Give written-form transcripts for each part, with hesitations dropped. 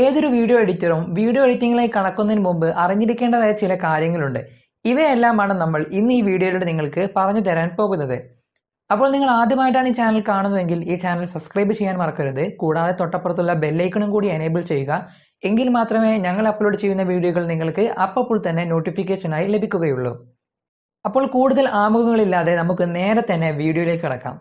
ഏതൊരു video എഡിറ്ററും video എഡിറ്റിംഗിലേക്ക് കടക്കുന്നതിന് മുമ്പ് അറിഞ്ഞിരിക്കേണ്ടതായ ചില കാര്യങ്ങളുണ്ട്. ഇവയെല്ലാമാണ് നമ്മൾ ഇന്ന് ഈ വീഡിയോയിലൂടെ നിങ്ങൾക്ക് പറഞ്ഞു തരാൻ പോകുന്നത്. അപ്പോൾ നിങ്ങൾ ആദ്യമായിട്ടാണ് ഈ ചാനൽ കാണുന്നതെങ്കിൽ ഈ ചാനൽ സബ്സ്ക്രൈബ് ചെയ്യാൻ മറക്കരുത്. കൂടാതെ തൊട്ടപ്പുറത്തുള്ള ബെല്ലൈക്കണും കൂടി എനേബിൾ ചെയ്യുക. എങ്കിൽ മാത്രമേ ഞങ്ങൾ അപ്ലോഡ് ചെയ്യുന്ന വീഡിയോകൾ നിങ്ങൾക്ക് അപ്പോൾ തന്നെ നോട്ടിഫിക്കേഷനായി ലഭിക്കുകയുള്ളൂ. അപ്പോൾ കൂടുതൽ ആമുഖങ്ങളില്ലാതെ നമുക്ക് നേരെ തന്നെ വീഡിയോയിലേക്ക് കടക്കാം.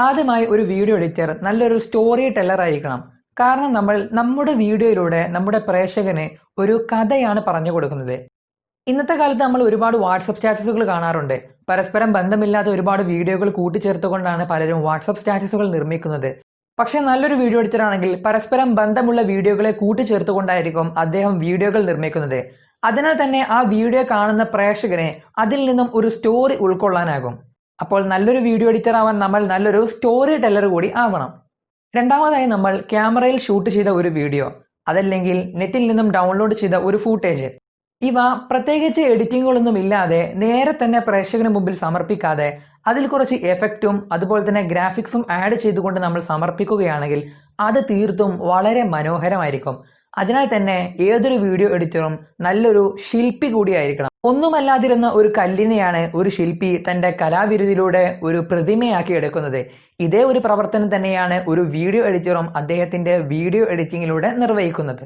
ആദ്യമായി ഒരു വീഡിയോ എഡിറ്റർ നല്ലൊരു സ്റ്റോറി ടെല്ലർ ആയിരിക്കണം. കാരണം നമ്മൾ നമ്മുടെ വീഡിയോയിലൂടെ നമ്മുടെ പ്രേക്ഷകന് ഒരു കഥയാണ് പറഞ്ഞു കൊടുക്കുന്നത്. ഇന്നത്തെ കാലത്ത് നമ്മൾ ഒരുപാട് വാട്സപ്പ് സ്റ്റാറ്റസുകൾ കാണാറുണ്ട്. പരസ്പരം ബന്ധമില്ലാത്ത ഒരുപാട് വീഡിയോകൾ കൂട്ടിച്ചേർത്തുകൊണ്ടാണ് പലരും വാട്സപ്പ് സ്റ്റാറ്റസുകൾ നിർമ്മിക്കുന്നത്. പക്ഷെ നല്ലൊരു വീഡിയോ എഡിറ്റർ ആണെങ്കിൽ പരസ്പരം ബന്ധമുള്ള വീഡിയോകളെ കൂട്ടിച്ചേർത്തുകൊണ്ടായിരിക്കും അദ്ദേഹം വീഡിയോകൾ നിർമ്മിക്കുന്നത്. അതിനാൽ തന്നെ ആ വീഡിയോ കാണുന്ന പ്രേക്ഷകനെ അതിൽ നിന്നും ഒരു സ്റ്റോറി ഉൾക്കൊള്ളാനാകും. അപ്പോൾ നല്ലൊരു വീഡിയോ എഡിറ്റർ ആവാൻ നമ്മൾ നല്ലൊരു സ്റ്റോറി ടെല്ലർ കൂടി ആവണം. രണ്ടാമതായി നമ്മൾ ക്യാമറയിൽ ഷൂട്ട് ചെയ്ത ഒരു വീഡിയോ, അതല്ലെങ്കിൽ നെറ്റിൽ നിന്നും ഡൗൺലോഡ് ചെയ്ത ഒരു ഫൂട്ടേജ്, ഇവ പ്രത്യേകിച്ച് എഡിറ്റിങ്ങുകളൊന്നും ഇല്ലാതെ നേരെ തന്നെ പ്രേക്ഷകന് മുമ്പിൽ സമർപ്പിക്കാതെ അതിൽ കുറച്ച് എഫക്റ്റും അതുപോലെ തന്നെ ഗ്രാഫിക്സും ആഡ് ചെയ്തുകൊണ്ട് നമ്മൾ സമർപ്പിക്കുകയാണെങ്കിൽ അത് തീർത്തും വളരെ മനോഹരമായിരിക്കും. അതിനാൽ തന്നെ ഏതൊരു വീഡിയോ എഡിറ്ററും നല്ലൊരു ശില്പി കൂടിയായിരിക്കണം. ഒന്നുമല്ലാതിരുന്ന ഒരു കല്ലിനെയാണ് ഒരു ശില്പി തന്റെ കലാവിരുതിലൂടെ ഒരു പ്രതിമയാക്കി എടുക്കുന്നത്. ഇതേ ഒരു പ്രവർത്തനം തന്നെയാണ് ഒരു വീഡിയോ എഡിറ്ററും അദ്ദേഹത്തിന്റെ വീഡിയോ എഡിറ്റിങ്ങിലൂടെ നിർവഹിക്കുന്നത്.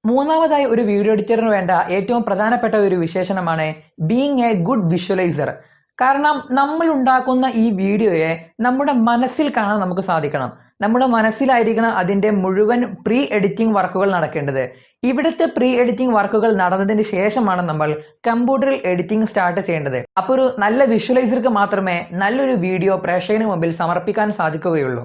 മൂന്നാമതായി ഒരു വീഡിയോ എഡിറ്ററിന് വേണ്ട ഏറ്റവും പ്രധാനപ്പെട്ട ഒരു വിശേഷണമാണ് ബീങ് എ ഗുഡ് വിഷ്വലൈസർ. കാരണം നമ്മൾ ഉണ്ടാക്കുന്ന ഈ വീഡിയോയെ നമ്മുടെ മനസ്സിൽ കാണാൻ നമുക്ക് സാധിക്കണം. നമ്മുടെ മനസ്സിലായിരിക്കണം അതിന്റെ മുഴുവൻ പ്രീ എഡിറ്റിംഗ് വർക്കുകൾ നടക്കേണ്ടത്. ഇവിടുത്തെ പ്രീ എഡിറ്റിംഗ് വർക്കുകൾ നടന്നതിന് ശേഷമാണ് നമ്മൾ കമ്പ്യൂട്ടറിൽ എഡിറ്റിംഗ് സ്റ്റാർട്ട് ചെയ്യേണ്ടത്. അപ്പോൾ ഒരു നല്ല വിഷ്വലൈസർക്ക് മാത്രമേ നല്ലൊരു വീഡിയോ പ്രേക്ഷകന് മുമ്പിൽ സമർപ്പിക്കാൻ സാധിക്കുകയുള്ളൂ.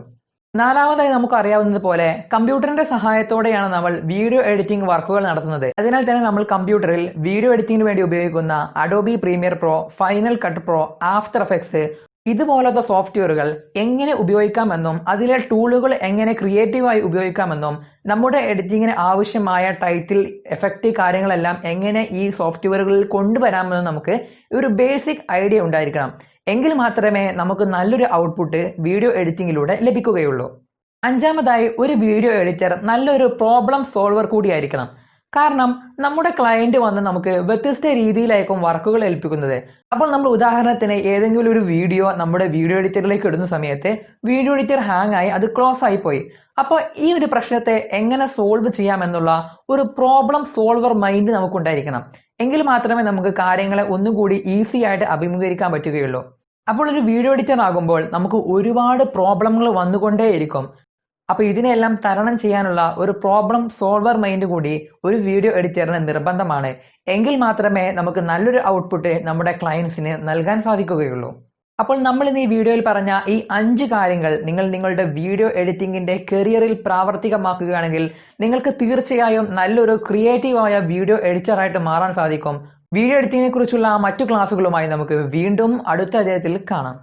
നാലാമതായി നമുക്ക് അറിയാവുന്നത് പോലെ കമ്പ്യൂട്ടറിന്റെ സഹായത്തോടെയാണ് നമ്മൾ വീഡിയോ എഡിറ്റിംഗ് വർക്കുകൾ നടത്തുന്നത്. അതിനാൽ തന്നെ നമ്മൾ കമ്പ്യൂട്ടറിൽ വീഡിയോ എഡിറ്റിംഗിന് വേണ്ടി ഉപയോഗിക്കുന്ന Adobe premier pro, final cut pro, after effects ഇതുപോലത്തെ സോഫ്റ്റ്വെയറുകൾ എങ്ങനെ ഉപയോഗിക്കാമെന്നും അതിലെ ടൂളുകൾ എങ്ങനെ ക്രിയേറ്റീവായി ഉപയോഗിക്കാമെന്നും നമ്മുടെ എഡിറ്റിങ്ങിന് ആവശ്യമായ ടൈറ്റിൽ, എഫക്റ്റ് കാര്യങ്ങളെല്ലാം എങ്ങനെ ഈ സോഫ്റ്റ്വെയറുകളിൽ കൊണ്ടുവരാമെന്നും നമുക്ക് ഒരു ബേസിക് ഐഡിയ ഉണ്ടായിരിക്കണം. എങ്കിൽ മാത്രമേ നമുക്ക് നല്ലൊരു ഔട്ട്പുട്ട് വീഡിയോ എഡിറ്റിങ്ങിലൂടെ ലഭിക്കുകയുള്ളൂ. അഞ്ചാമതായി ഒരു വീഡിയോ എഡിറ്റർ നല്ലൊരു പ്രോബ്ലം സോൾവർ കൂടിയായിരിക്കണം. കാരണം നമ്മുടെ ക്ലയന്റ് വന്ന് നമുക്ക് വ്യത്യസ്ത രീതിയിലായിരിക്കും വർക്കുകൾ ഏൽപ്പിക്കുന്നത്. അപ്പോൾ നമ്മൾ ഉദാഹരണത്തിന് ഏതെങ്കിലും ഒരു വീഡിയോ നമ്മുടെ വീഡിയോ എഡിറ്ററിലേക്ക് ഇടുന്ന സമയത്ത് വീഡിയോ എഡിറ്റർ ഹാങ് ആയി അത് ക്ലോസ് ആയി പോയി. അപ്പോൾ ഈ ഒരു പ്രശ്നത്തെ എങ്ങനെ സോൾവ് ചെയ്യാമെന്നുള്ള ഒരു പ്രോബ്ലം സോൾവർ മൈൻഡ് നമുക്കുണ്ടായിരിക്കണം. എങ്കിൽ മാത്രമേ നമുക്ക് കാര്യങ്ങളെ ഒന്നുകൂടി ഈസി ആയിട്ട് അഭിമുഖീകരിക്കാൻ പറ്റുകയുള്ളൂ. അപ്പോൾ ഒരു വീഡിയോ എഡിറ്റർ ആകുമ്പോൾ നമുക്ക് ഒരുപാട് പ്രോബ്ലങ്ങൾ വന്നുകൊണ്ടേയിരിക്കും. അപ്പൊ ഇതിനെല്ലാം തരണം ചെയ്യാനുള്ള ഒരു പ്രോബ്ലം സോൾവർ മൈൻഡ് കൂടി ഒരു വീഡിയോ എഡിറ്ററിന് നിർബന്ധമാണ്. എങ്കിൽ മാത്രമേ നമുക്ക് നല്ലൊരു ഔട്ട്പുട്ട് നമ്മുടെ ക്ലയൻസിന് നൽകാൻ സാധിക്കുകയുള്ളൂ. അപ്പോൾ നമ്മൾ ഇന്ന് ഈ വീഡിയോയിൽ പറഞ്ഞ ഈ 5 കാര്യങ്ങൾ നിങ്ങൾ നിങ്ങളുടെ വീഡിയോ എഡിറ്റിംഗിന്റെ കരിയറിൽ പ്രാവർത്തികമാക്കുകയാണെങ്കിൽ നിങ്ങൾക്ക് തീർച്ചയായും നല്ലൊരു ക്രിയേറ്റീവായ വീഡിയോ എഡിറ്ററായിട്ട് മാറാൻ സാധിക്കും. വീഡിയോ എഡിറ്റിംഗിനെ കുറിച്ചുള്ള മറ്റു ക്ലാസ്സുകളുമായി നമുക്ക് വീണ്ടും അടുത്ത അധ്യായത്തിൽ കാണാം.